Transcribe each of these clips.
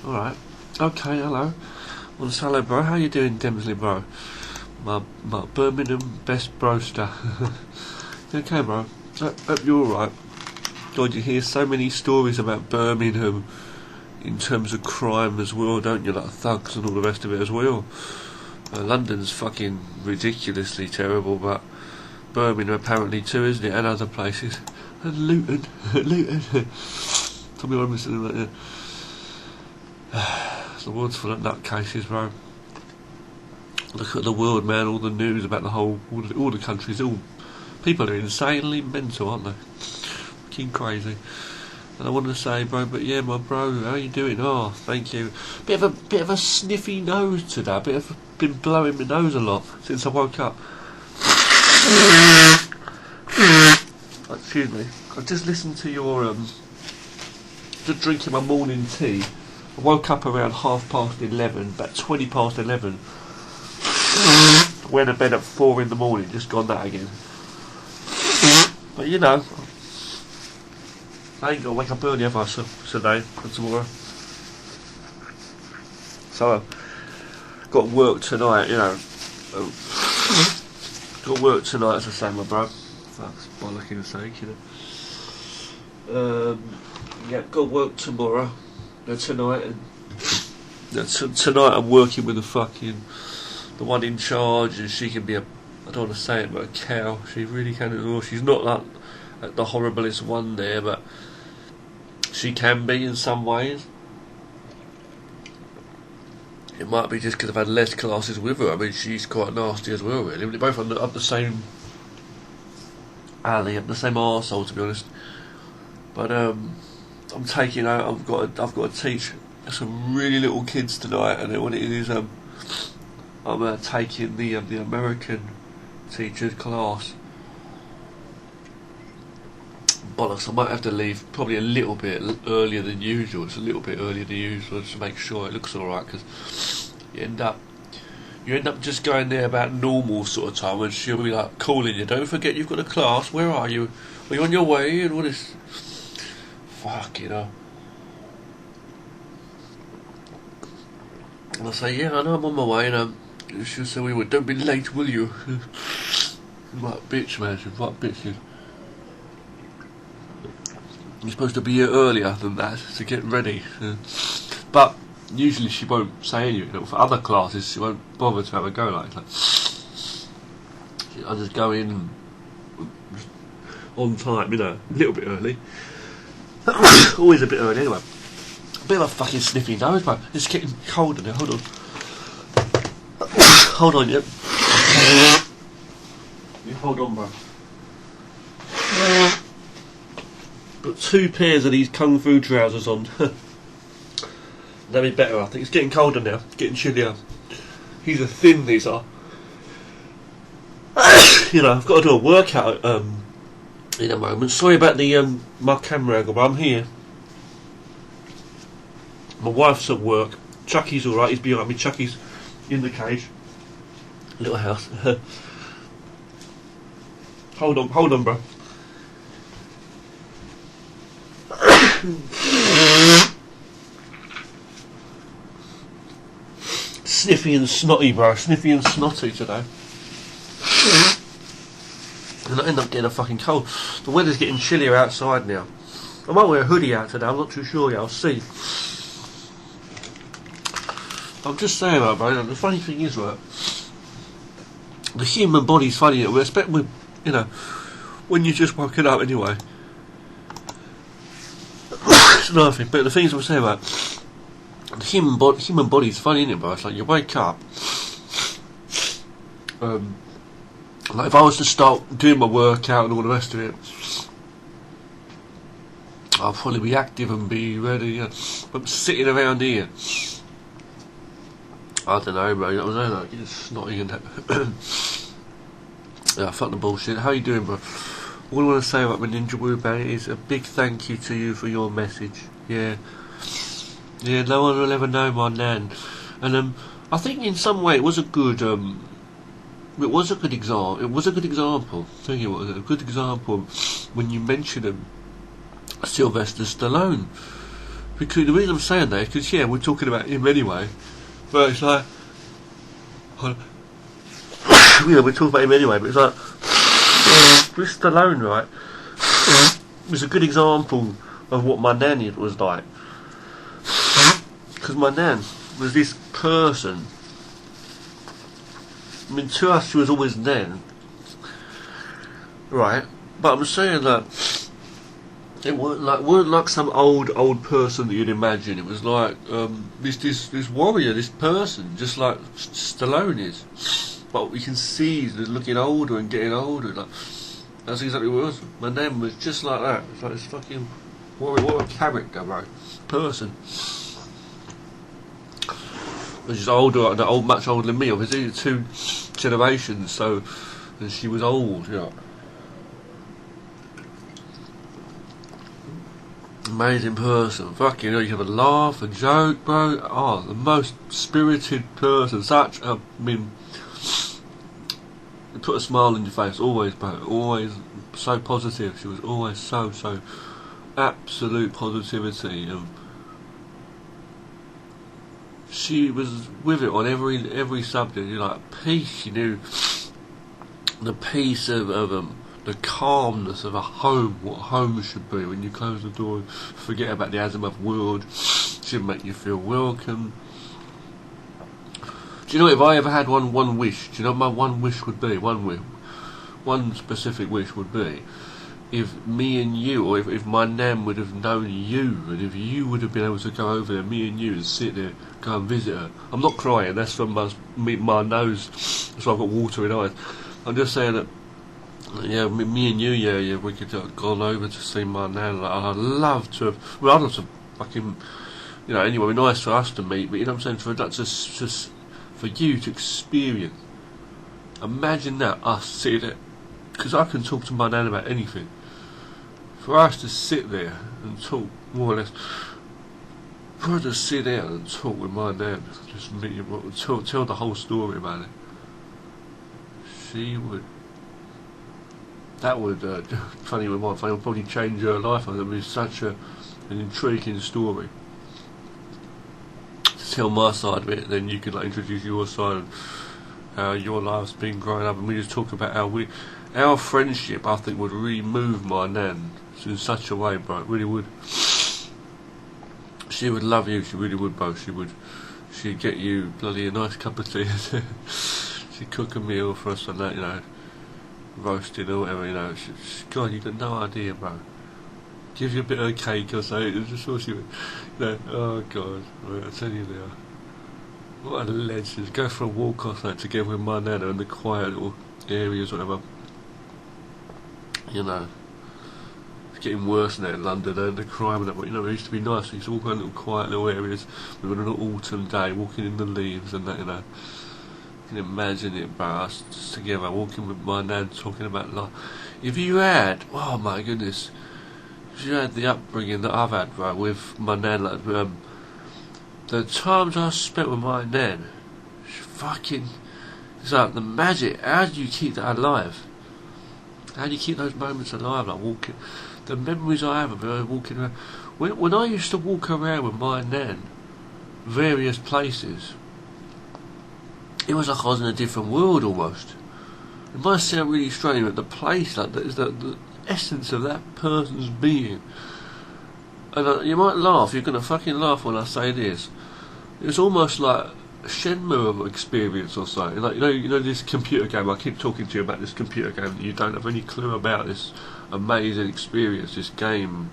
Alright. Okay, hello. Well, hello, bro. How you doing, Demsley, bro? My Birmingham best broster. Okay, bro. Hope you're alright. God, you hear so many stories about Birmingham in terms of crime as well, don't you? Like thugs and all the rest of it as well. London's fucking ridiculously terrible, but Birmingham apparently too, isn't it? And other places. And Luton. Luton. Tell me what I'm listening like that. The world's full of nutcases, bro. Look at the world, man. All the news about all the countries. People are insanely mental, aren't they? Fucking crazy. And I want to say, bro, but yeah, my bro, how you doing? Oh, thank you. Bit of a sniffy nose today. Been blowing my nose a lot since I woke up. Excuse me. I just listened to your just drinking my morning tea. I woke up around 11:30, about 20 past 11. Went to bed at 4 in the morning. Just gone that again. But you know, I ain't got to wake up early ever today and tomorrow. So got work tonight, you know. Got work tonight, as I say, my bro. Fuck's bollocking sake, you know. Yeah, got work tomorrow. Tonight, and tonight I'm working with the one in charge, and she can be I don't want to say it, but a cow. She really can at all. She's not like the horriblest one there, but she can be in some ways. It might be just because I've had less classes with her. I mean, she's quite nasty as well, really. We're both up the same alley, up the same arsehole, to be honest. But I'm taking out. I've got to teach some really little kids tonight, and what it is, I'm taking the American teachers class. Bollocks! I might have to leave probably a little bit earlier than usual. It's a little bit earlier than usual just to make sure it looks alright, because you end up just going there about normal sort of time, and she'll be like calling you. Don't forget you've got a class. Where are you? Are you on your way? And all this. Fuck, you know. And I say, yeah, I know I'm on my way, and she'll say, well, don't be late, will you? Right, bitch, man. She's right, bitch. You're supposed to be here earlier than that to get ready. But usually she won't say anything. For other classes, she won't bother to have a go like that. I just go in on time, you know, a little bit early. Always a bit early anyway. A bit of a fucking sniffy nose, bro. It's getting colder now. Hold on. Hold on, yep. You hold on, bro. Put 2 pairs of these kung fu trousers on. That'd be better, I think. It's getting colder now. It's getting chillier. These are thin, these are. You know, I've got to do a workout in a moment. Sorry about the my camera angle, but I'm here. My wife's at work. Chucky's alright, he's behind me. Chucky's in the cage. Little house. Hold on, bro. Sniffy and snotty, bro. Sniffy and snotty today. And I end up getting a fucking cold. The weather's getting chillier outside now. I might wear a hoodie out today, I'm not too sure yet, I'll see. I'm just saying that, bro. The funny thing is, right, the human body's funny, you know, when you just woken up anyway. It's nothing, but the things I'm saying about the human body's funny, isn't it, bro? It's like you wake up, like if I was to start doing my workout and all the rest of it, I'll probably be active and be ready. You know. I'm sitting around here, I don't know, bro. You know what I'm saying? Like, it's snotty and yeah, fuck the bullshit. How you doing, bro? All I want to say about my Ninja Woo Bang is a big thank you to you for your message. Yeah, no one will ever know my nan. And I think in some way it was a good example. It was a good example. I think it was a good example when you mentioned Sylvester Stallone. Because the reason I'm saying that is because, yeah, we're talking about him anyway. But it's like... yeah, we're talking about him anyway, but it's like... with Stallone, right? Was a good example of what my nanny was like. Because my nan was this person. I mean, to us, she was always Nan. Right? But I'm saying that... it weren't like some old person that you'd imagine. It was like this warrior, this person, just like Stallone is. But we can see he's looking older and getting older. Like, that's exactly what it was. My name was just like that. It's like this fucking warrior. What a character, right? Person. Which is older, much older than me. Obviously, 2 generations. So, and she was old. You know. Amazing person. Fuck, you know, you have a laugh, a joke, bro. Oh, the most spirited person. I mean, you put a smile on your face, always, bro. Always so positive. She was always so absolute positivity. She was with it on every subject. You know, like peace. You knew the peace of the calmness of a home, what home should be. When you close the door, forget about the Asimov world. Should make you feel welcome. Do you know, if I ever had one wish, do you know what my one wish would be? One specific wish would be, if me and you, or if my nan would have known you, and if you would have been able to go over there, me and you, and sit there, go and visit her. I'm not crying, that's from my nose, so I've got water in eyes. I'm just saying that, yeah, me and you, yeah, we could have gone over to see my nan. Like, I'd love to have, well, I'd love to fucking, you know, anyway, nice for us to meet, but you know what I'm saying, for that just for you to experience. Imagine that, us sitting there, because I can talk to my nan about anything. For us to sit there and talk, more or less, for her to sit there and talk with my nan, just meet him, tell the whole story about it. She would. That would, funny with my family, would probably change her life. It would be such an intriguing story. To tell my side of it, then you could like introduce your side of how your life's been growing up, and we just talk about our friendship, I think, would really move my nan in such a way, bro. It really would. She would love you, she really would, bro. She'd get you bloody a nice cup of tea. She'd cook a meal for us and that, you know, roasted or whatever, you know. God, you've got no idea, bro. Give you a bit of cake or something. It's just what she would, you know. Oh God, right, I tell you now. What a legend. Go for a walk or something together with my nana in the quiet little areas, whatever. You know, it's getting worse now in London and the crime and that, but you know, it used to be nice. We used to walk around little quiet little areas. We were on an autumn day, walking in the leaves and that, you know. You can imagine it, bro, us just together, walking with my nan, talking about life. If you had, oh my goodness, if you had the upbringing that I've had, bro, with my nan, like, the times I spent with my nan, it's like the magic. How do you keep that alive? How do you keep those moments alive? Like walking, the memories I have of her walking around. When I used to walk around with my nan, various places, it was like I was in a different world almost. It might sound really strange, but the place, like the essence of that person's being. And you might laugh. You're gonna fucking laugh when I say this. It's almost like a Shenmue experience or something. Like you know this computer game. I keep talking to you about this computer game that you don't have any clue about. This amazing experience, this game,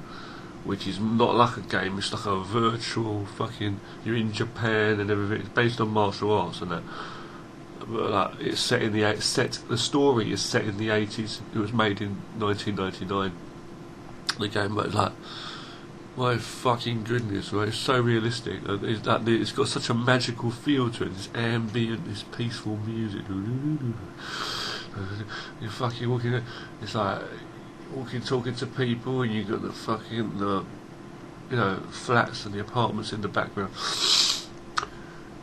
which is not like a game. It's like a virtual fucking. You're in Japan and everything. It's based on martial arts and that. But like it's set in the story is set in the 80s. It was made in 1999. The game, but like. My fucking goodness, right? It's so realistic. It's got such a magical feel to it. This ambient, this peaceful music. You're fucking walking. It's like talking to people, and you got the fucking, you know, flats and the apartments in the background.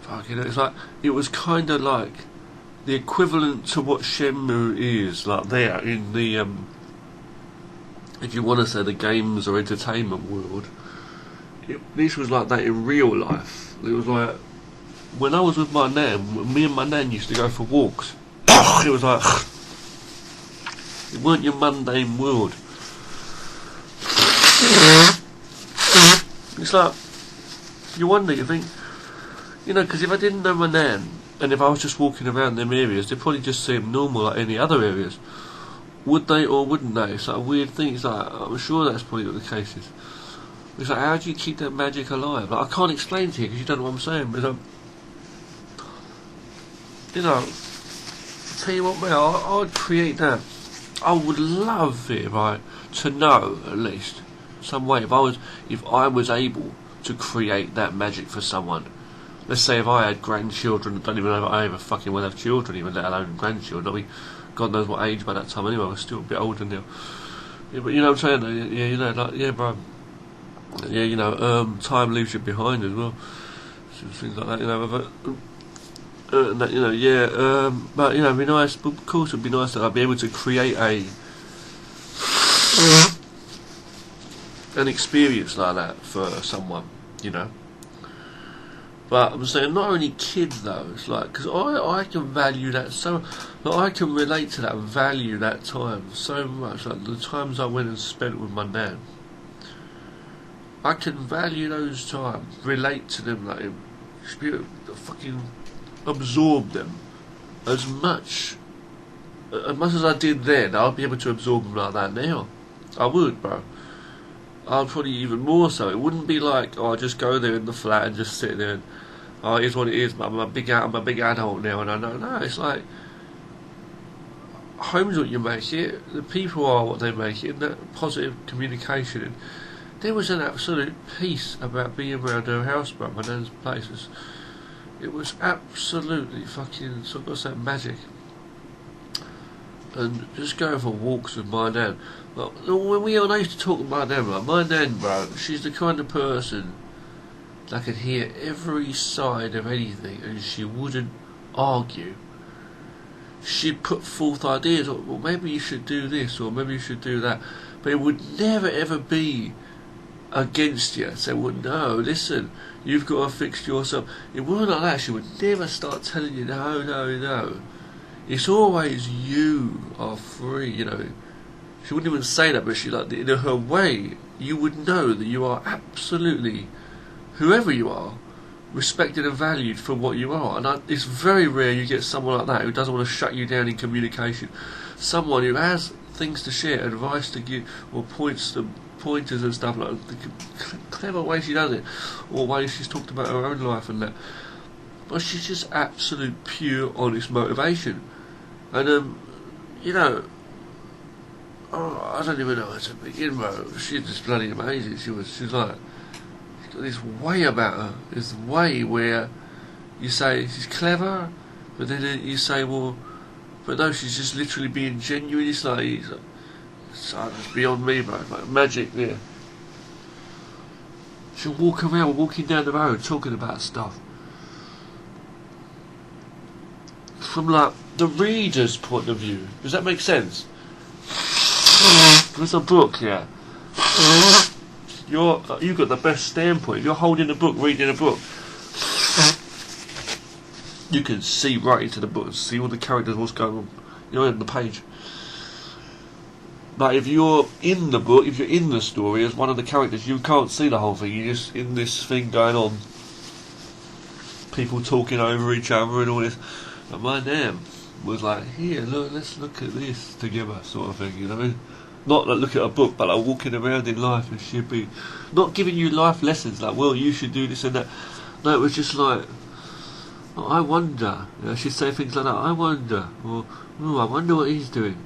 Fucking, it's like it was kind of like the equivalent to what Shenmue is, like there in the if you want to say the games or entertainment world. this was like that in real life. It was like when I was with my nan. Me and my nan used to go for walks. It was like it weren't your mundane world. It's like you wonder. You think, because if I didn't know my nan, and if I was just walking around them areas, they'd probably just seem normal like any other areas. Would they or wouldn't they? It's like a weird thing. It's like, I'm sure that's probably what the case is. It's like, how do you keep that magic alive? Like, I can't explain to you because you don't know what I'm saying. But I'll tell you what, mate, I'd create that. I would love it, right, to know at least some way if I was able to create that magic for someone. Let's say if I had grandchildren, I don't even know if I ever fucking will have children, even let alone grandchildren. I mean, God knows what age by that time anyway. I was still a bit older now. Yeah, but you know what I'm saying? Yeah, bro. Yeah, time leaves you behind as well. Things like that, but it'd be nice. But of course, it'd be nice that I'd be able to create an experience like that for someone, But I'm saying not only kids though. It's like because I can value that so. Like, I can relate to that and value that time so much. Like the times I went and spent with my nan. I can value those times, relate to them, like fucking absorb them as much as I did then. I'll be able to absorb them like that now. I would, bro. I'd probably even more so. It wouldn't be like, I just go there in the flat and just sit there and, here's what it is, but I'm a big adult now and I know. No, it's like, home's what you make it, the people are what they make it, and that positive communication. And there was an absolute peace about being around her house, bro, my nan's place. It was absolutely fucking, so I've got to say, magic. And just going for walks with my nan. Like, when I used to talk to my nan, like, my nan, bro, she's the kind of person that could hear every side of anything and she wouldn't argue. She'd put forth ideas, or, well, maybe you should do this, or maybe you should do that. But it would never ever be against you. Say, well, no, listen, you've got to fix yourself. It wasn't like that. She would never start telling you, no. It's always you are free, She wouldn't even say that, but she, like, in her way, you would know that you are absolutely, whoever you are, respected and valued for what you are. And it's very rare you get someone like that who doesn't want to shut you down in communication. Someone who has things to share, advice to give, or pointers and stuff, like the clever way she does it, or ways she's talked about her own life and that. But she's just absolute pure honest motivation. And I don't even know how to begin, bro. She's just bloody amazing. She's got this way about her, this way where you say she's clever, but then you say, well, but no, she's just literally being genuine. It's beyond me, bro. Like magic, yeah. She'll walk around, walking down the road, talking about stuff. From, like, the reader's point of view. Does that make sense? There's a book, yeah. You've got the best standpoint. If you're holding a book, reading a book, you can see right into the book and see all the characters, what's going on. You're on the page. But if you're in the book, if you're in the story as one of the characters, you can't see the whole thing. You're just in this thing going on. People talking over each other and all this. But my nan was like, here, look, let's look at this together, sort of thing, you know what I mean? Not like look at a book, but like walking around in life, and she'd be not giving you life lessons like, well, you should do this and that. No, it was just like, oh, I wonder. She'd say things like that. I wonder, or oh, I wonder what he's doing.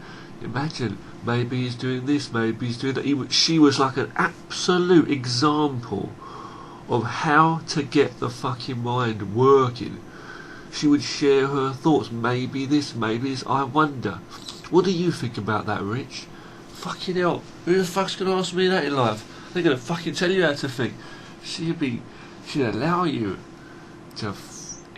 Imagine, maybe he's doing this, maybe he's doing that. She was like an absolute example of how to get the fucking mind working. She would share her thoughts. Maybe this, maybe this. I wonder. What do you think about that, Rich? Fucking hell. Who the fuck's going to ask me that in life? They're going to fucking tell you how to think. She'd allow you to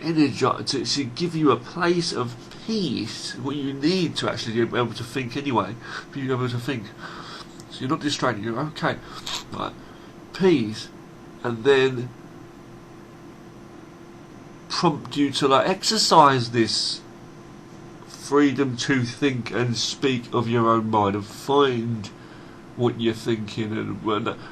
energize, she'd give you a place of peace, what you need to actually be able to think anyway. Be able to think. So you're not distracted, you're okay. Right. Peace. and then prompt you to like exercise this freedom to think and speak of your own mind and find what you're thinking, and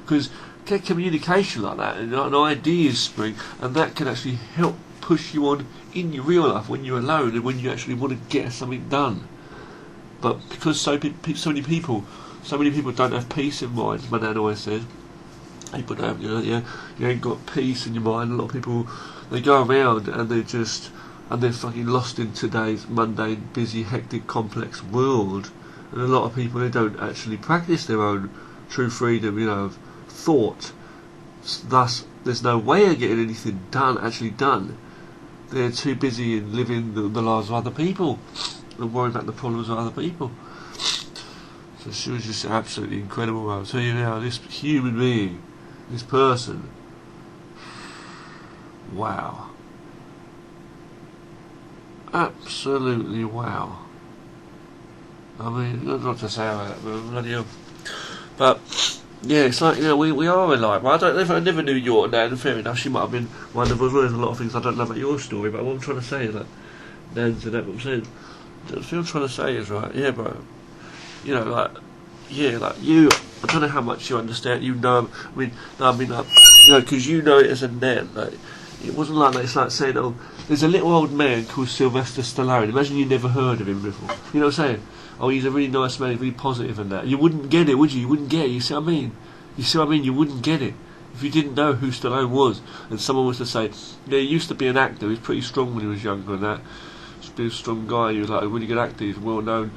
because get communication like that and ideas spring, and that can actually help push you on in your real life when you're alone and when you actually want to get something done. But because so many people don't have peace in mind, as my dad always says, people don't, you ain't got peace in your mind. A lot of people, they go around and they're fucking lost in today's mundane, busy, hectic, complex world. And a lot of people, they don't actually practice their own true freedom, of thought. Thus, there's no way of getting anything actually done. They're too busy in living the lives of other people and worrying about the problems of other people. So she was just absolutely incredible. I'll tell you now, this human being, this person, wow. Absolutely wow. I mean, not to say about that, but bloody hell. But yeah, it's like, we are alike. Well, I never knew your Nan. Fair enough, she might have been one of us. There's a lot of things I don't know about your story, but what I'm trying to say is that Nan's and that. What I'm saying, the thing I'm trying to say is, right, yeah, bro. You. I don't know how much you understand. Because you know it as a Nan. Like, it wasn't like that. It's like saying, oh, there's a little old man called Sylvester Stallone. Imagine you never heard of him before. You know what I'm saying? Oh, he's a really nice man, he's really positive and that. You wouldn't get it, would you? You wouldn't get it, you see what I mean? You wouldn't get it. If you didn't know who Stallone was, and someone was to say, he used to be an actor, he was pretty strong when he was younger and that. He was a strong guy, he was like a really good actor, he's well known.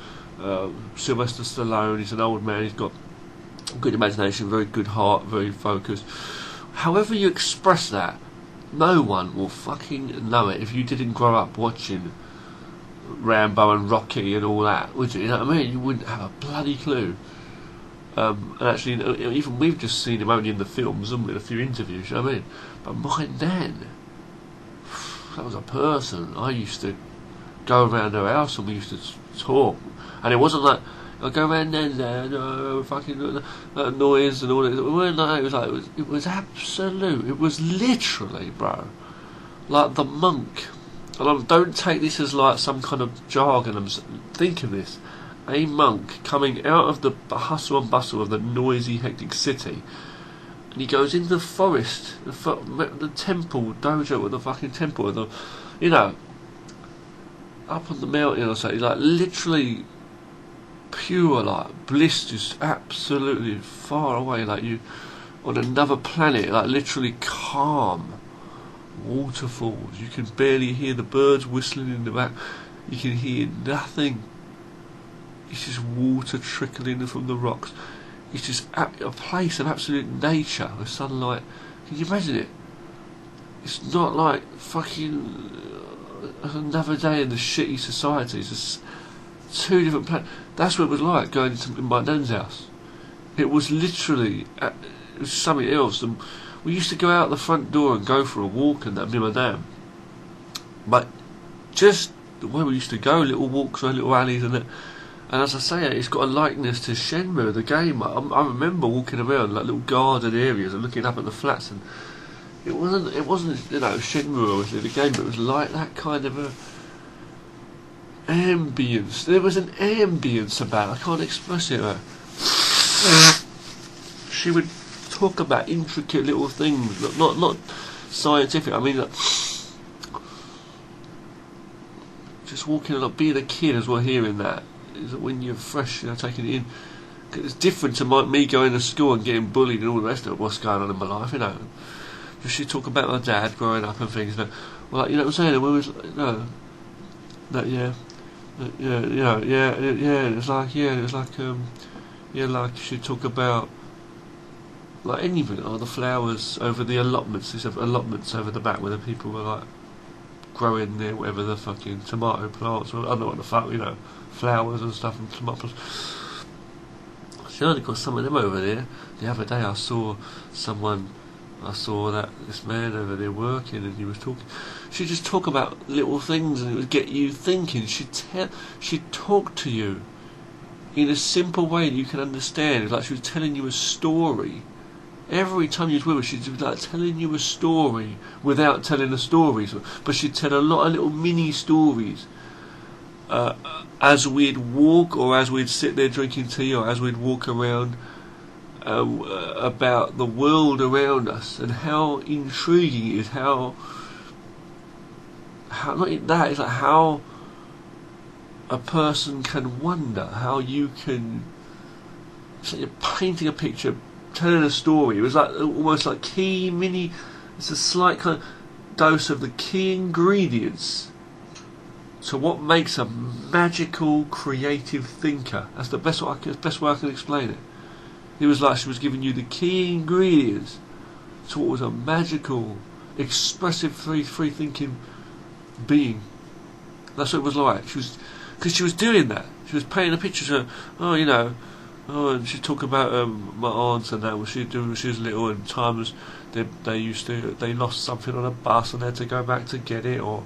Sylvester Stallone, he's an old man, he's got good imagination, very good heart, very focused. However you express that, no one will fucking know it if you didn't grow up watching Rambo and Rocky and all that, would you? You know what I mean? You wouldn't have a bloody clue. And actually, even we've just seen him only in the films and in a few interviews, you know what I mean? But my Nan, that was a person. I used to go around her house and we used to talk, and it wasn't like I go around there, fucking noise and all that. It weren't like it was absolute. It was literally, bro, like the monk. And don't take this as like some kind of jargon. Think of this: a monk coming out of the hustle and bustle of the noisy, hectic city, and he goes into the forest, the temple dojo, or the fucking temple, or up on the mountain or something, like literally pure, like bliss, just absolutely far away, like you on another planet, like literally calm. Waterfalls, you can barely hear the birds whistling in the back, you can hear nothing. It's just water trickling from the rocks. It's just a place of absolute nature with sunlight. Can you imagine it? It's not like fucking another day in the shitty society. It's just two different planets. That's what it was like going to my nan's house. It was literally it was something else. And we used to go out the front door and go for a walk and that, me and my dad. But just the way we used to go, little walks or little alleys and that. And as I say, it's got a likeness to Shenmue, the game. I remember walking around like little garden areas and looking up at the flats, and it wasn't Shenmue obviously the game, but it was like that kind of a ambience. There was an ambience about it. I can't express it. She would talk about intricate little things, not scientific. I mean, just walking along, being a kid as well, hearing that is that when you're fresh, taking it in. It's different to me going to school and getting bullied and all the rest of it. What's going on in my life, Just she talk about my dad growing up and things. Well, like, you know what I'm saying? We was, like she'd talk about like anything, or the flowers over the allotments. There's allotments over the back where the people were like growing their whatever the fucking tomato plants, or I don't know what the fuck, flowers and stuff and tomatoes. She only got some of them over there. The other day I saw this man over there working, and he was talking. She'd just talk about little things, and it would get you thinking. She'd talk to you in a simple way that you can understand. It's like she was telling you a story every time you was with her, she'd be like telling you a story without telling the stories, but she'd tell a lot of little mini stories as we'd walk, or as we'd sit there drinking tea, or as we'd walk around, about the world around us, and how intriguing it is, how not that, it's like how a person can wonder, how you can, it's like you're painting a picture, telling a story. It was like almost like key mini, it's a slight kind of dose of the key ingredients to what makes a magical creative thinker. That's the best way I can explain it. It was like she was giving you the key ingredients to what was a magical, expressive, free thinking being. That's what it was like. Because she was doing that. She was painting a picture of, and she'd talk about my aunts and that, what she'd do when she was little, and times they lost something on a bus and they had to go back to get it, or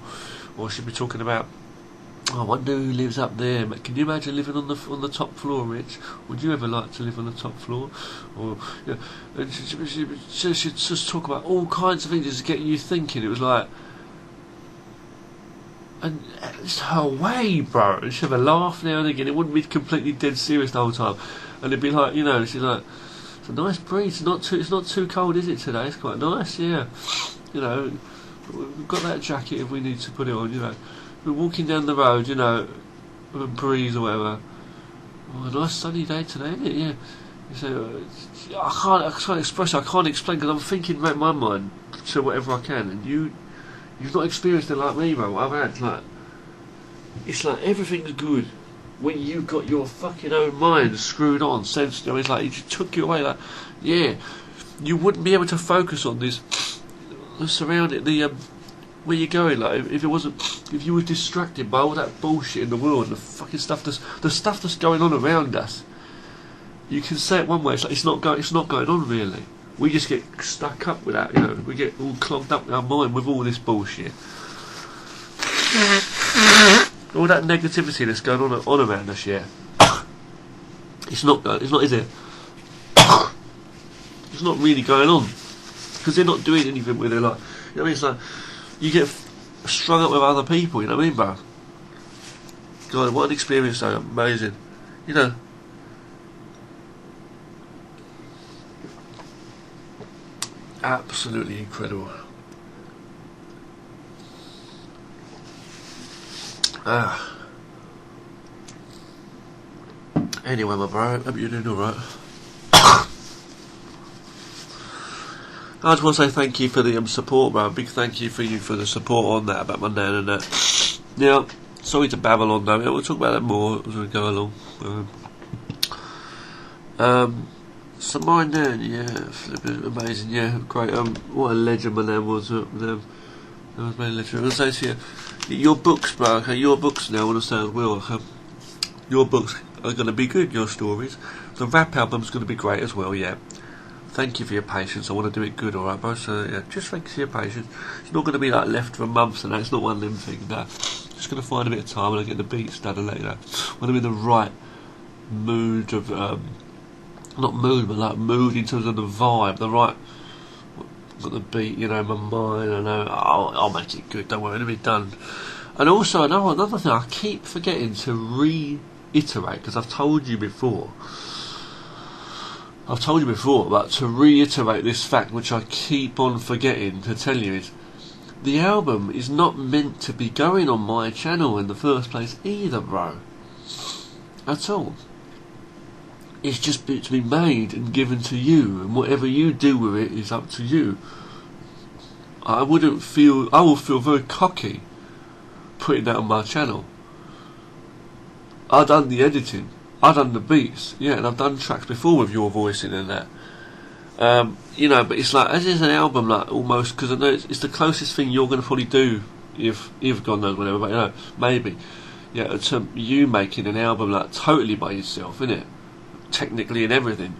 she'd be talking about, I wonder who lives up there. Can you imagine living on the top floor, Rich? Would you ever like to live on the top floor? Or and she'd just talk about all kinds of things, just getting you thinking. It was like, and it's her way, bro. And she'd have a laugh now and again. It wouldn't be completely dead serious the whole time. And it'd be like, she's like, it's a nice breeze. It's not too cold, is it today? It's quite nice, yeah. We've got that jacket if we need to put it on. We're walking down the road, with a breeze or whatever. Oh, a nice sunny day today, isn't it? Yeah. So I can't express it. I can't explain, because I'm thinking about my mind to whatever I can, and you've not experienced it like me, bro. What I've had, it's like everything's good when you've got your fucking own mind screwed on, sensitive. It's like it just took you away. Like, yeah, you wouldn't be able to focus on this surrounding where you're going. Like, if you were distracted by all that bullshit in the world, and the fucking stuff that's going on around us, you can say it one way. It's like it's not going on really. We just get stuck up with that, we get all clogged up in our mind with all this bullshit. All that negativity that's going on around us, yeah. It's not, is it? It's not really going on. Because they're not doing anything with it, like, it's like, you get strung up with other people, you know what I mean, bro? God, what an experience though, amazing. Absolutely incredible. Anyway, my bro, hope you're doing alright. I just want to say thank you for the support, bro. Big thank you for the support on that, about my nan and that. Now, sorry to babble on though, we'll talk about that more as we go along. So my nan, yeah, flipping amazing, yeah, great. What a legend my nan was. That was very legend. I was going to say to you, your books, bro. Okay, your books now. I want to say as well. Okay, your books are going to be good. Your stories. The rap album's going to be great as well. Yeah. Thank you for your patience. I want to do it good, alright, bro. So yeah, just thanks for your patience. It's not going to be like left for months and that. It's not one of them things. No, just going to find a bit of time and I get the beats done and let you know. When I'm in the right mood of not mood, but like mood in terms of the vibe, the right, got the beat, my mind. I know I'll make it good. Don't worry, it'll be done. And also another thing, I keep forgetting to reiterate, because I've told you before, but to reiterate this fact, which I keep on forgetting to tell you, is the album is not meant to be going on my channel in the first place either, bro. At all. It's just to be made and given to you, and whatever you do with it is up to you. I will feel very cocky putting that on my channel. I've done the editing, I've done the beats, yeah, and I've done tracks before with your voicing and that. But it's like, as is an album, like almost, because I know it's the closest thing you're going to probably do, if God knows whatever, but maybe, yeah, to you making an album like totally by yourself, innit? Technically and everything.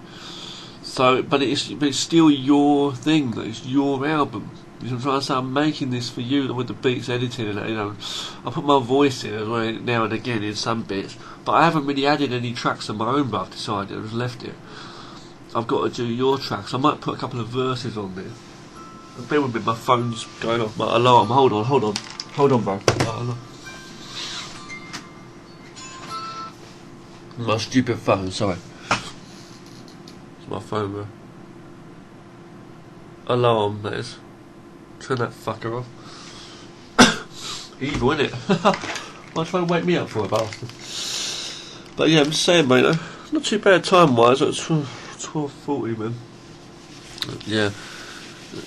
So, but it's still your thing. It's your album. You know what I'm trying to say? I'm making this for you with the beats, editing, and I put my voice in as well now and again in some bits, but I haven't really added any tracks of my own. But I've decided, I've just left it. I've got to do your tracks. I might put a couple of verses on there. Bear with me, my phone's going off, my alarm. Hold on, bro. My stupid phone, sorry. It's my phone, bro. Alarm, that is. Turn that fucker off. Evil, innit? Why try and wake me up for a bastard? But yeah, I'm just saying, mate, not too bad time-wise. It's 12:40, man. Yeah.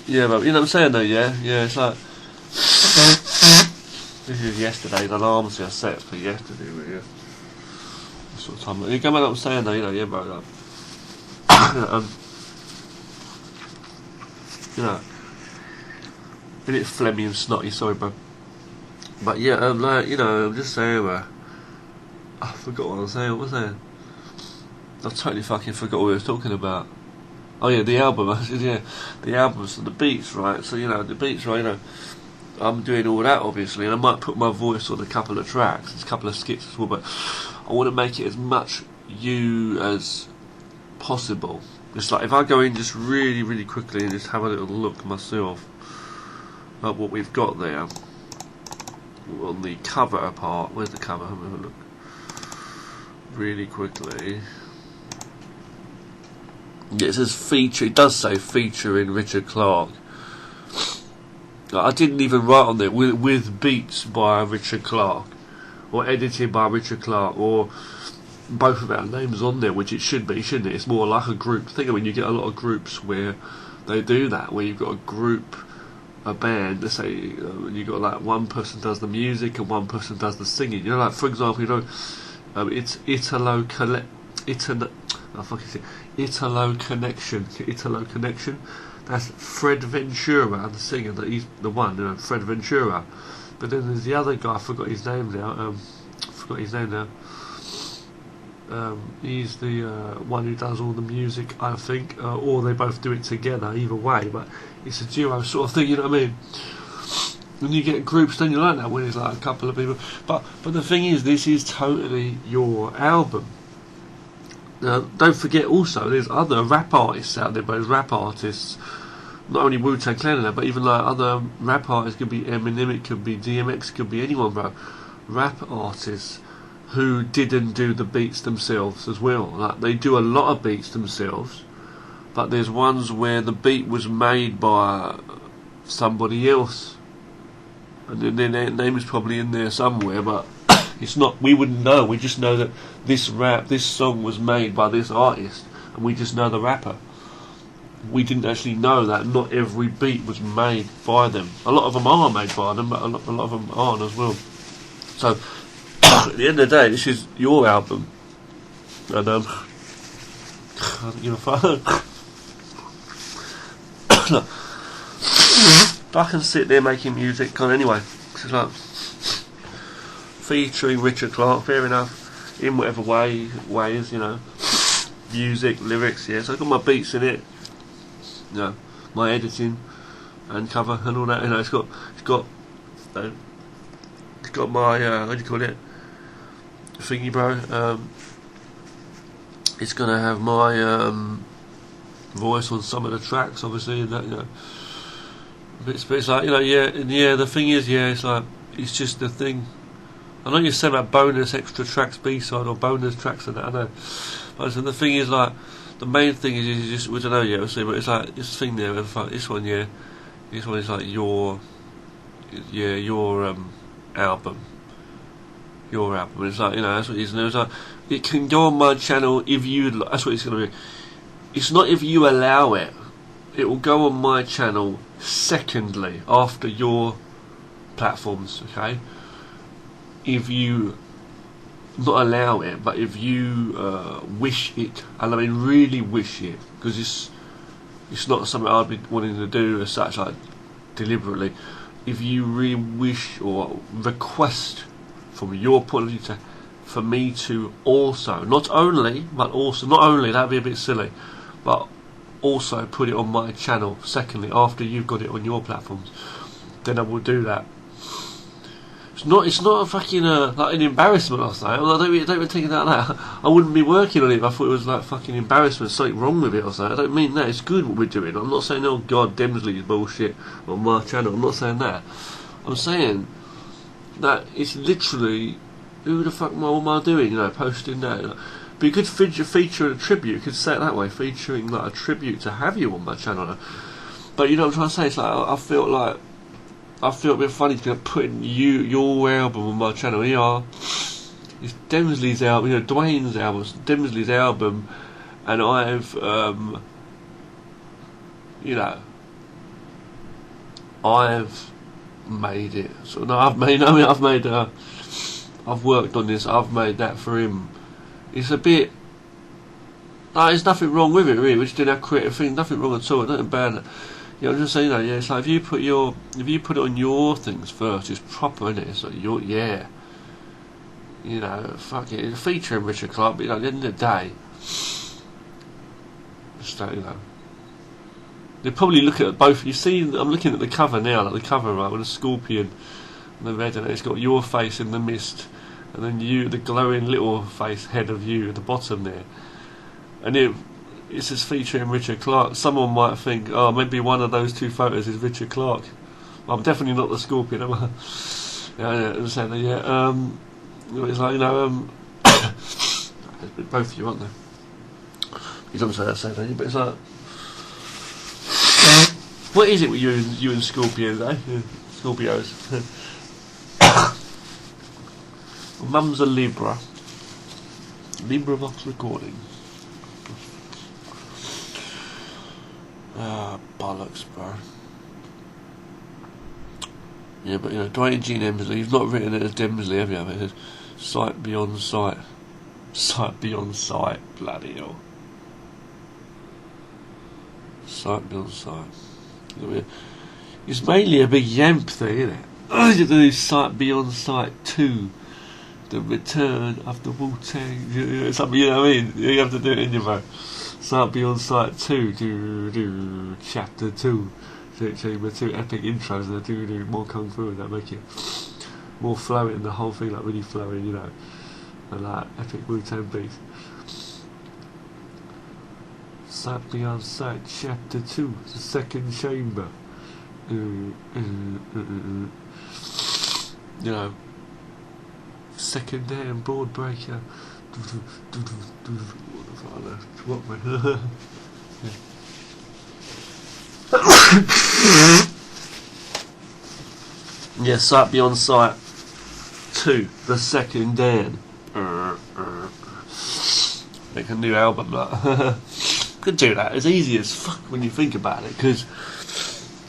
Yeah, but you know what I'm saying, though, yeah? Yeah, it's like... This is yesterday, the alarms are set for yesterday, but yeah. Sort of time. You get what I'm saying, though, you know, yeah, bro, like... you know... A bit phlegmy and snotty, sorry, bro. But yeah, like, you know, I'm just saying, I forgot what I was saying. What was I saying? I totally fucking forgot what we were talking about. Oh yeah, the album. Yeah, the albums and the beats, right? So you know, the beats, right? You know, I'm doing all that obviously, and I might put my voice on a couple of tracks, a couple of skits as well. But I want to make it as much you as possible. It's like if I go in just really, really quickly and just have a little look myself at what we've got there on the cover part. Where's the cover? Have a look really quickly. Yeah, it says feature. It does say featuring Richard Clark. I didn't even write on there with beats by Richard Clark, or edited by Richard Clark, or both of our names on there, which it should be, shouldn't it? It's more like a group thing. I mean, you get a lot of groups where they do that, where you've got a group, a band. Let's say you got like one person does the music and one person does the singing. You know, like for example, you know, it's Italo Connection. That's Fred Ventura, the singer. That he's the one, you know, Fred Ventura. But then there's the other guy. I forgot his name now. He's the one who does all the music, I think, or they both do it together. Either way, but it's a duo sort of thing. You know what I mean? When you get groups, then you like that when it's like a couple of people. But the thing is, this is totally your album. Don't forget also, there's other rap artists out there, but there's rap artists, not only Wu-Tang Clan, but even like other rap artists. Could be Eminem, it could be DMX, it could be anyone, bro. Rap artists who didn't do the beats themselves as well. Like they do a lot of beats themselves, but there's ones where the beat was made by somebody else, and then their name is probably in there somewhere, but it's not. We wouldn't know. We just know that this song was made by this artist, and we just know the rapper. We didn't actually know that not every beat was made by them. A lot of them are made by them, but a lot of them aren't as well. So at the end of the day, this is your album, and I don't give a fuck. Look, I can sit there making music, anyway. It's like featuring Richard Clark, fair enough, in whatever ways, you know, music, lyrics, yeah. So I've got my beats in it, you know, my editing and cover and all that. You know, it's got my what do you call it? Thingy, bro. It's gonna have my voice on some of the tracks, obviously, and that, you know. But it's like, you know, yeah. The thing is, yeah, it's like it's just the thing. I know you said about bonus extra tracks, B-side or bonus tracks and that. I know, but so the thing is, like, the main thing is just we don't know yet. We'll see, but it's like this thing there. This one, yeah, this one is like your album. Your album. It's like, you know, that's what it is. And it's like, it can go on my channel if you. That's what it's going to be. It's not if you allow it. It will go on my channel secondly after your platforms. Okay. If you not allow it, but if you wish it, and I mean really wish it, because it's not something I'd be wanting to do as such, like deliberately. If you really wish or request from your point of view for me to also, not only, that'd be a bit silly, but also put it on my channel secondly after you've got it on your platforms, then I will do that. It's not a fucking like an embarrassment or something. Well, I don't even take it like that. I wouldn't be working on it if I thought it was like fucking embarrassment, something wrong with it or something. I don't mean that. It's good what we're doing. I'm not saying, oh God, Demsley is bullshit on my channel. I'm not saying that. I'm saying that it's literally, who the fuck am I doing? You know, posting that. But you could feature a tribute. You could say it that way, featuring like a tribute to have you on my channel. But you know what I'm trying to say? It's like I feel a bit funny to be putting your album on my channel. Here it's Demsley's album, you know, Dwayne's album, Demsley's album, and I've you know, I've made it. So no, I've worked on this. I've made that for him. It's a bit. There's nothing wrong with it, really. We're just doing that creative thing. Nothing wrong at all. Nothing bad. You know, I'm just saying that. Yeah, it's like if you put it on your things first, it's proper, isn't it? It's like yeah. You know, fuck it. It's featuring Richard Clark, but you know, at the end of the day, just you know, they probably look at both. You see, I'm looking at the cover now, like the cover, right, with a scorpion and the red, and it's got your face in the mist, and then you, the glowing little face head of you at the bottom there, and it's just featuring Richard Clark. Someone might think, oh, maybe one of those two photos is Richard Clark. Well, I'm definitely not the scorpion, am I? Yeah. It's like, you know, both of you, aren't they? You don't say that, do you? But it's like, what is it with you and Scorpios, eh? Yeah, Scorpios. Mum's a Libra. LibriVox recording. Bollocks, bro. Yeah, but you know, Dwayne G. Demsley, you've not written it as Demsley, have you? I mean, it's sight beyond sight. Sight beyond sight, bloody hell. Sight beyond sight. It's mainly a big yamp thing, isn't it? You have to do Sight Beyond Sight 2. The Return of the Wu-Tang. Something, you know what I mean? You have to do it in your mouth. Sight Beyond Sight 2. Do Chapter 2. Chamber 2 epic intros and do more kung fu and that make it more flowing, the whole thing like really flowing, you know, and like epic Wu-Tang beats. Sight Beyond Sight Chapter 2, the second chamber. You know, second day and board breaker. What man? Yeah, Sight Beyond Sight 2, the second Dan. Make a new album, like. Could do that. It's easy as fuck when you think about it, because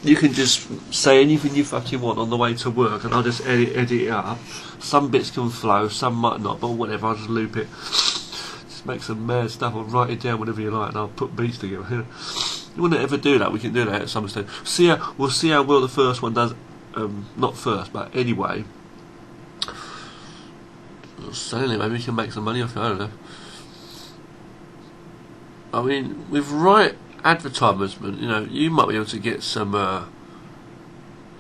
you can just say anything you fucking want on the way to work, and I'll just edit it up. Some bits can flow, some might not, but whatever, I'll just loop it. Just make some mad stuff, I'll write it down whenever you like, and I'll put beats together. You wouldn't ever do that. We can do that at some stage. We'll see how well the first one does. Not first, but anyway. So anyway, maybe we can make some money off it. I don't know. I mean, with right advertisement, you know, you might be able to get some.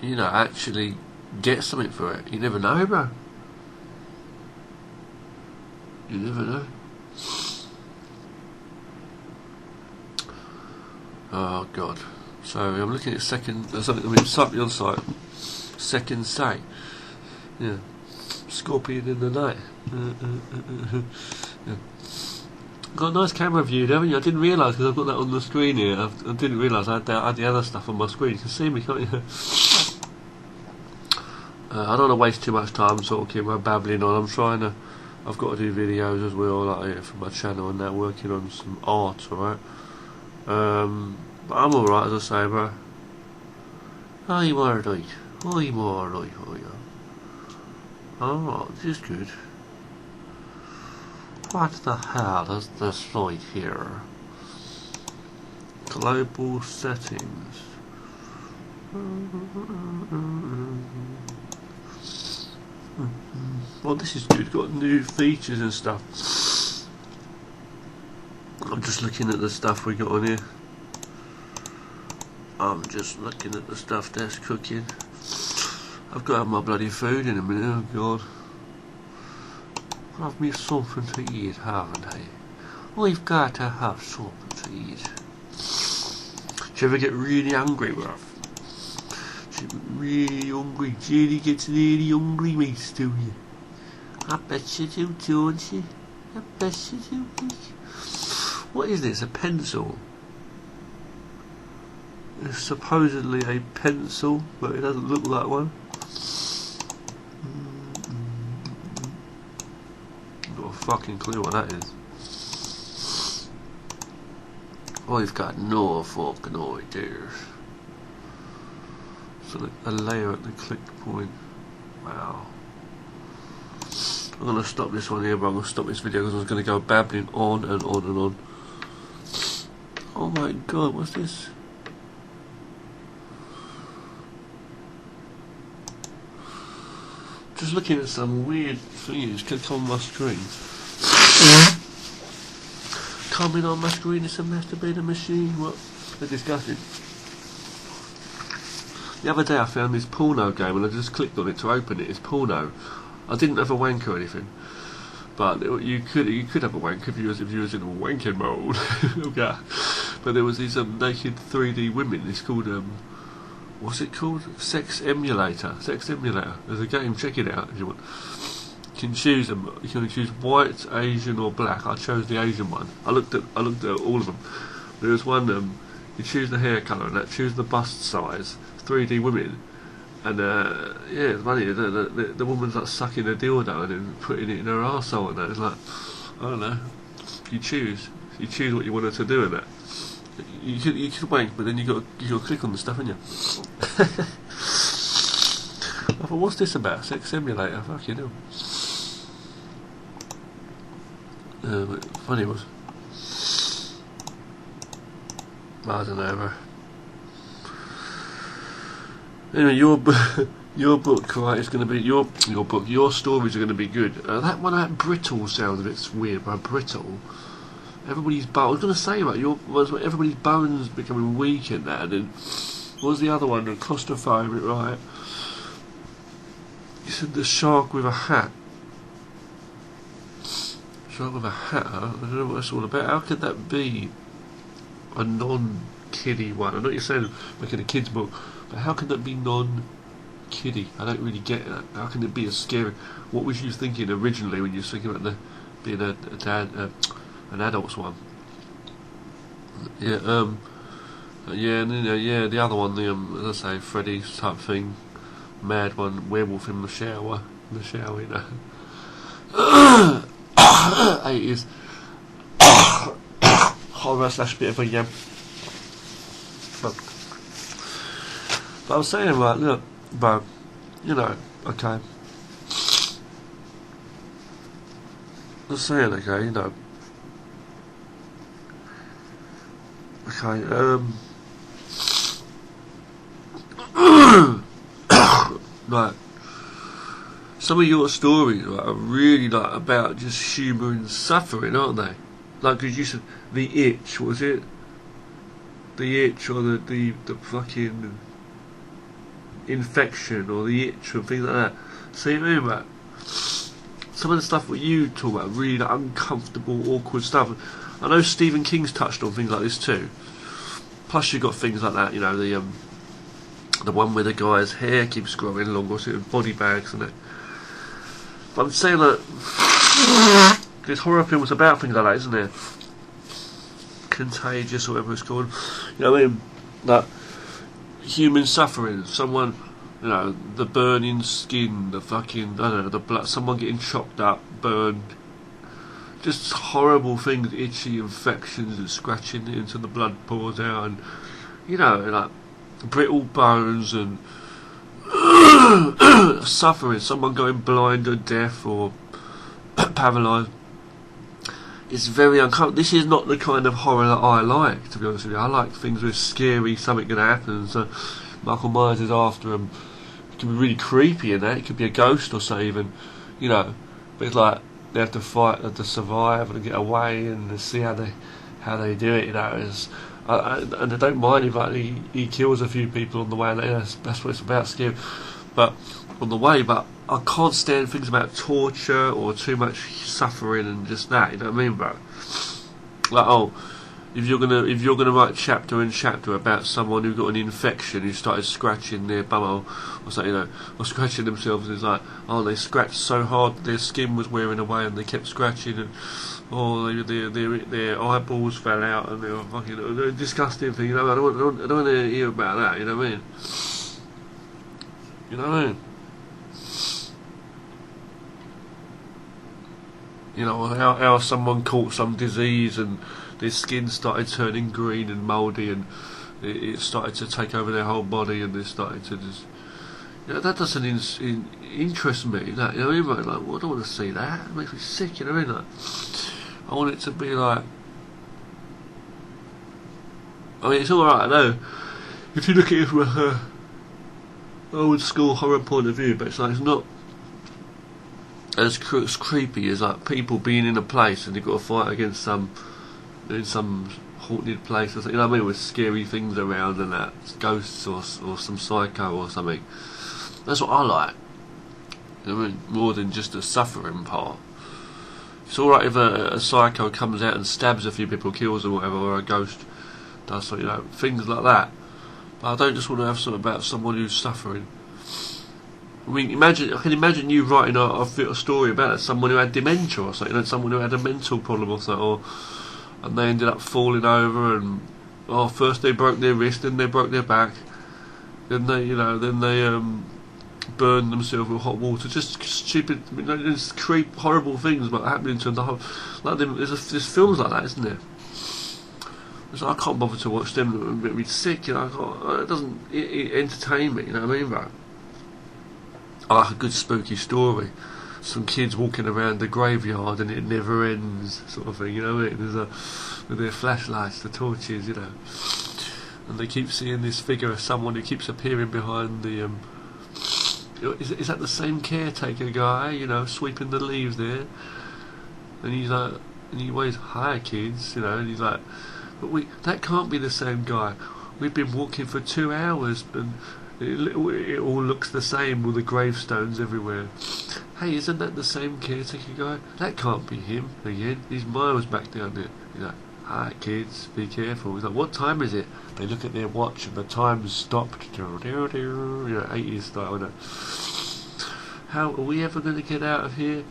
You know, actually get something for it. You never know, bro. You never know. Oh God! So I'm looking at second. Sight Beyond Sight. Second Sight. Yeah. Scorpion in the night. Yeah. Got a nice camera view, haven't you? I didn't realise because I've got that on the screen here. I didn't realise I had the other stuff on my screen. You can see me, can't you? I don't want to waste too much time talking or babbling on. I've got to do videos as well, like for my channel and that, working on some art, alright? But I'm alright, as I say, bro. I'm alright. I'm alright. Oh, this is good. What the hell is this right here? Global settings. Well, this is good. Got new features and stuff. I'm just looking at the stuff we got on here. I'm just looking at the stuff that's cooking. I've got to have my bloody food in a minute, oh God. Have me something to eat, haven't I? We've got to have something to eat. Do you ever get really hungry, bruv? Do you get really hungry? Jenny gets really hungry, mate, do you? I bet you do, don't you? I bet you do, mate. What is this? A pencil? It's supposedly a pencil, but it doesn't look like one. Got a fucking clue what that is. I've got no fucking idea. So a layer at the click point. Wow. I'm going to stop this one here, but I'm going to stop this video because I was going to go babbling on and on and on. Oh my god, what's this? Just looking at some weird things can come on my screen. Coming on my screen is a masturbator machine. What? They're disgusting. The other day I found this porno game and I just clicked on it to open it. It's porno. I didn't have a wank or anything, but you could have a wank if you was in a wanking mode. Okay. But there was these naked 3D women. It's called what's it called? Sex Emulator. Sex Emulator. There's a game. Check it out if you want. You can choose them. You can choose white, Asian, or black. I chose the Asian one. I looked at all of them. There was one. You choose the hair colour and that. Choose the bust size. 3D women. And yeah, it's funny. The woman's like sucking a dildo and then putting it in her arsehole and that. It's like, I don't know. You choose what you want her to do in that. You could wank, but then you got to click on the stuff, haven't you? I thought, what's this about? Sex Simulator? Fucking hell. But funny was. I don't know. Anyway, your book, right, is going to be your book. Your stories are going to be good. That one, that brittle sounds a bit weird. By brittle, everybody's bones. I was going to say about everybody's bones becoming weak and that. And then what was the other one? The claustrophobic, right? You said the shark with a hat. Shark with a hat. Huh? I don't know what that's all about. How could that be a non-kiddie one? I know you're saying making a kids book. But how can that be non-kiddie? I don't really get that. How can it be a scary? What was you thinking originally when you were thinking about being an adult's one? Yeah, yeah, and then, yeah, the other one, let's say Freddy's type thing, mad one, werewolf in the shower, you know. 80s horror / bit of a yam. But I was saying, right, look, bro, you know, okay. I was saying, okay, you know. Okay, right. Some of your stories, right, are really like about just humour and suffering, aren't they? Like, because you said the itch, was it? The itch or the fucking infection or the itch or things like that. See what I mean, right? Some of the stuff what you talk about, really like, uncomfortable, awkward stuff. I know Stephen King's touched on things like this too. Plus you got things like that, you know, the one where the guy's hair keeps growing long, or sort of body bags and that. But I'm saying that this horror film was about things like that, isn't it? Contagious or whatever it's called. You know what I mean? Like human suffering, someone, you know, the burning skin, the fucking, I don't know, the blood, someone getting chopped up, burned, just horrible things, itchy infections and scratching until the blood pours out, and you know, like brittle bones and suffering, someone going blind or deaf or paralysed. It's very uncomfortable. This is not the kind of horror that I like, to be honest with you. I like things where it's scary, something going to happen. So Michael Myers is after him. It can be really creepy in that. It could be a ghost or so even, you know. But it's like they have to fight, they have to survive and get away and see how they do it. You know, and I don't mind if like he kills a few people on the way. And that's what it's about, scary. but on the way. But I can't stand things about torture or too much suffering and just that. You know what I mean, bro? Like, oh, if you're gonna write chapter and chapter about someone who got an infection, who started scratching their bumhole or something, you know, or scratching themselves, and it's like, oh, they scratched so hard that their skin was wearing away, and they kept scratching, and their eyeballs fell out, and they were fucking disgusting thing. You know, I don't want to hear about that. You know what I mean? You know what I mean? You know, how someone caught some disease and their skin started turning green and mouldy, and it started to take over their whole body, and they started to just... You know, that doesn't interest me. That, you know what I mean? Like, well, I don't want to see that. It makes me sick, you know what I mean? Like, I want it to be like... I mean, it's alright, I know. If you look at it from a old school horror point of view, but it's like, it's not as creepy as like people being in a place and you've got to fight against some haunted place or something, you know what I mean, with scary things around and that, ghosts or some psycho or something. That's what I like. You know what I mean? More than just the suffering part. It's alright if a psycho comes out and stabs a few people, kills them or whatever, or a ghost does something, you know, things like that. But I don't just want to have something about someone who's suffering. I mean, I can imagine you writing a story about someone who had dementia or something, you know, someone who had a mental problem or something, and they ended up falling over, and first they broke their wrist, then they broke their back, then they burned themselves with hot water. Just stupid, you know, just horrible things about happening to them. Like there's films like that, isn't there? So I can't bother to watch them. It makes me sick, you know. It doesn't entertain me, you know what I mean, bro? I like a good spooky story. Some kids walking around the graveyard and it never ends, sort of thing, you know what I mean? With their flashlights, the torches, you know. And they keep seeing this figure of someone who keeps appearing behind the... Is that the same caretaker guy, you know, sweeping the leaves there? And he's like... And he waves, "Hi, kids," you know, and he's like... But that can't be the same guy. We've been walking for 2 hours and... It all looks the same with the gravestones everywhere. Hey, isn't that the same caretaker guy? That can't be him again. He's miles back down there. He's like, "Hi kids, be careful." He's like, "What time is it?" They look at their watch and the time's stopped. You know, 80s style. You know. How are we ever going to get out of here?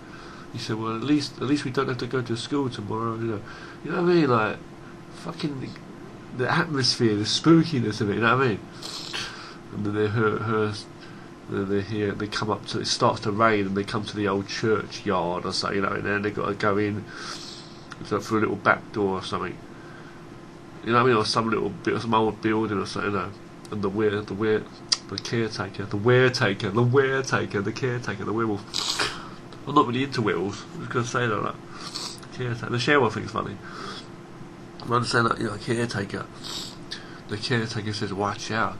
He said, "Well, at least we don't have to go to school tomorrow." You know what I mean? Like, fucking the atmosphere, the spookiness of it. You know what I mean? And then they come up to, it starts to rain, and they come to the old churchyard or something, you know, and then they've got to go in through a little back door or something, you know what I mean, or some little bit of some old building or something, you know, and the caretaker, the werewolf. I'm not really into werewolves, I was going to say that, like, caretaker, the sheriff thing's funny. I'm saying that, you know, caretaker. The caretaker says, "Watch out."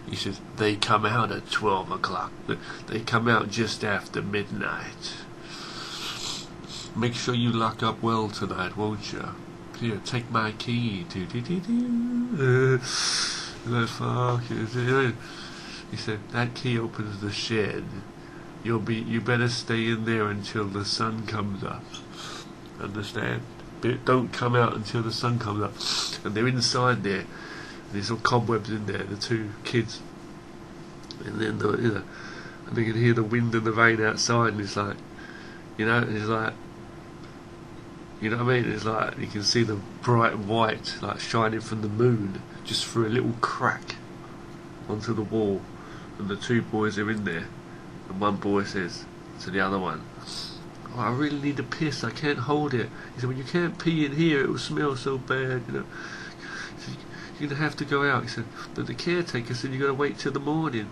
He says, "They come out at 12 o'clock. They come out just after midnight. Make sure you lock up well tonight, won't you? Here, take my key." Fuck. He said, "That key opens the shed. You better stay in there until the sun comes up. Understand? Don't come out until the sun comes up." And they're inside there. There's some cobwebs in there, the two kids, and then and they can hear the wind and the rain outside, and it's like, you know, and it's like, you know what I mean? It's like you can see the bright white like shining from the moon just through a little crack onto the wall, and the two boys are in there, and one boy says to the other one, "Oh, I really need to piss. I can't hold it." He said, "Well, you can't pee in here. It will smell so bad, you know. You're going to have to go out." He said, "But the caretaker said you've got to wait till the morning."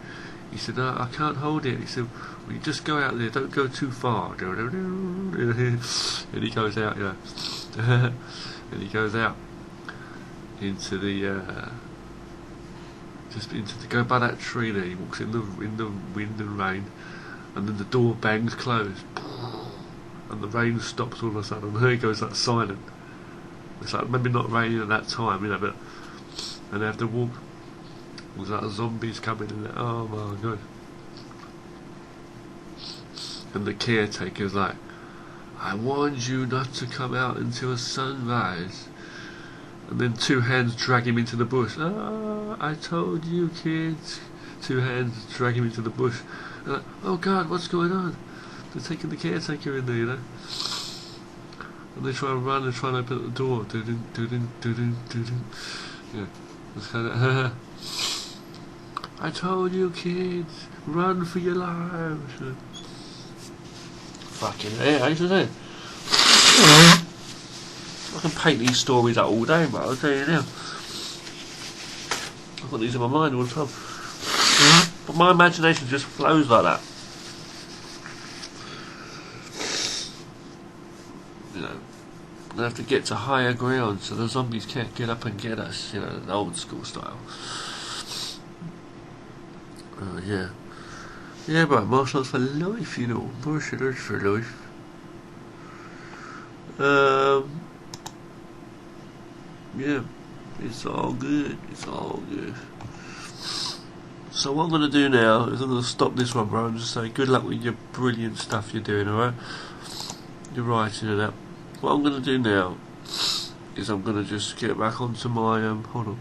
He said, "No, I can't hold it." He said, "Well, you just go out there, don't go too far." And he goes out, you know. And he goes out into the go by that tree there. He walks in the wind and rain, and then the door bangs closed, and the rain stops all of a sudden, and he goes like silent. It's like maybe not raining at that time, you know, but. And they have to walk. There's like zombies coming in there. Oh my god. And the caretaker's like, I warned you not to come out until sunrise. And then two hands drag him into the bush. Ah, I told you, kids. Two hands drag him into the bush. Like, oh God, what's going on? They're taking the caretaker in there, you know. And they try and run and try and open the door. Yeah, it's kind of. I told you, kids, run for your lives. Fucking hell, isn't it? I can paint these stories out all day, mate, I'll tell you now. I've got these in my mind all the time. But my imagination just flows like that. You know, we have to get to higher ground so the zombies can't get up and get us, you know, the old school style. Yeah. Yeah, but martial arts for life, you know. Martial arts for life. Yeah, it's all good. It's all good. So what I'm going to do now is I'm going to stop this one, bro, and just say good luck with your brilliant stuff you're doing, alright? You're writing and that. What I'm going to do now is I'm going to just get back onto my, hold on.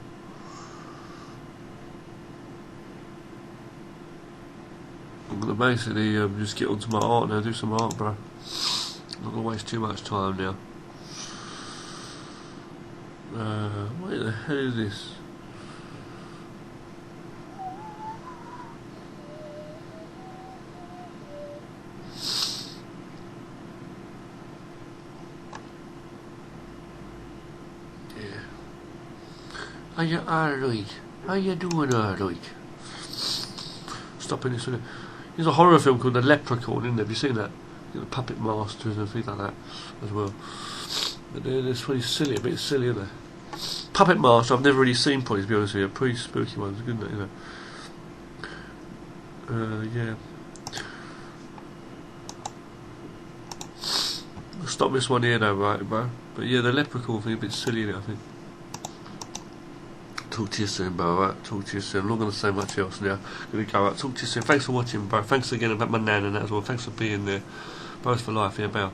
I'm going to basically just get onto my art now, do some art, bro. I'm not going to waste too much time now. What the hell is this? Yeah. Are you alright? How you doing alright? Stopping this. There's a horror film called The Leprechaun, isn't there? Have you seen that? You know, Puppet Masters and things like that as well. But they're pretty silly, a bit silly, aren't they? Puppet Master, I've never really seen, probably, to be honest with you. Pretty spooky ones, good, you know. Yeah. I'll stop this one here, though, right, bro? But yeah, the Leprechaun thing, a bit silly, I think. Talk to you soon, bro, alright? Talk to you soon. I'm not going to say much else now. I'm going to go out. Talk to you soon. Thanks for watching, bro. Thanks again about my nan and that as well. Thanks for being there. Bros for life, yeah, bro.